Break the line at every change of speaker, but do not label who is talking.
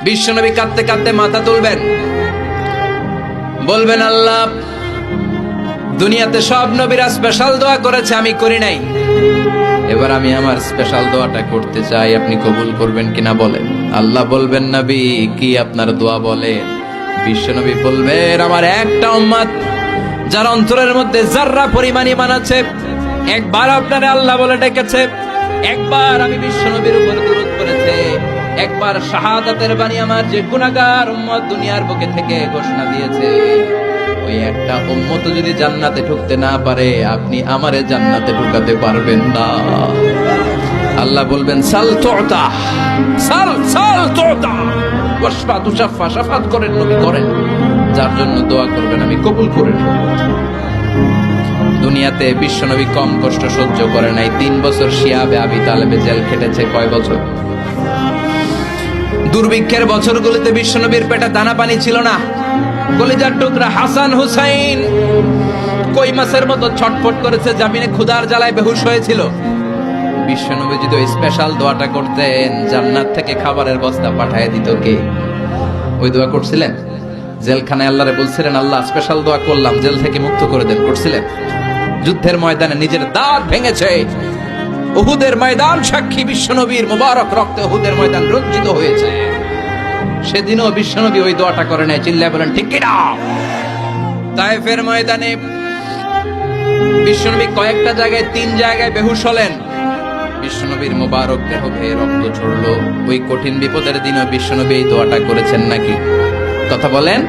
বিশ্বনবী কাঁদতে কাঁদতে মাথা তুলবেন, বলবেন আল্লাহ, দুনিয়াতে সব নবীরা স্পেশাল দোয়া করেছে, আমি করি নাই, এবার আমি আমার স্পেশাল দোয়াটা করতে চাই, আপনি কবুল করবেন কিনা বলেন। আল্লাহ বলবেন, নবী কি আপনার দোয়া বলেন? বিশ্বনবী বলবেন, আমার একটা উম্মত যার অন্তরের মধ্যে যাররা পরিমাণ ঈমান আছে, একবার আপনারে আল্লাহ বলে ডেকেছে, একবার আমি বিশ্বনবীর উপর দুরূদ পড়েছে, একবার শাহাদাতের বাণী আমার যে গুনাহগার উম্মত দুনিয়ার বুকে থেকে ঘোষণা দিয়েছে, ওই একটা উম্মত যদি জান্নাতে ঢুকতে না পারে, আপনি আমারে জান্নাতে ঢুকাতে পারবেন না। আল্লাহ বলবেন, সাল তুতা, সাল সাল তুতা, ওয়াশফা তুশাফা, শাফাত করেন নবী করেন, যার জন্য দোয়া করবেন আমি কবুল করে নেব। দুনিয়াতে বিশ্বনবী কম কষ্ট সহ্য করে নাই। 3 বছর শিয়াবে আবি তালেবে জেল খেটেছে। কয় বছর? দুর্ভিক্ষের বছরগুলোতে বিশ্বনবীর পেটে দানা পানি ছিল না। কলিজার টুকরা হাসান হুসাইন কই মাছের মতো ছটফট করেছে, জামিনে ক্ষুধার জ্বালায় বেহুশ হয়েছিল। বিশ্বনবী যদি ওই স্পেশাল দোয়াটা করতেন, জান্নাত থেকে খাবারের বস্তা পাঠিয়ে দিত কে? ওই দোয়া করছিলেন? জেলখানায় আল্লাহরে বলছিলেন, আল্লাহ স্পেশাল দোয়া করলাম, জেল থেকে মুক্ত করে দেন, করছিলেন? যুদ্ধের ময়দানে নিজের দাঁত ভেঙেছে, উহুদের ময়দান সাক্ষী, বিশ্বনবীর মুবারক রক্তে উহুদের ময়দান রঞ্জিত হয়েছে। সেদিনও বিশ্বনবী ওই দোয়াটা করে নাই। চিল্লায় বলেন ঠিক কিনা? তায়েফের ময়দানে বিশ্বনবী কয়েকটা জায়গায়, 3 জায়গায় বেহুশ হলেন। বিশ্বনবীর মুবারক দেহ বেয়ে রক্ত ঝরলো। ওই কঠিন বিপদের দিনও বিশ্বনবী এই দোয়াটা করেছেন নাকি? কথা বলেন।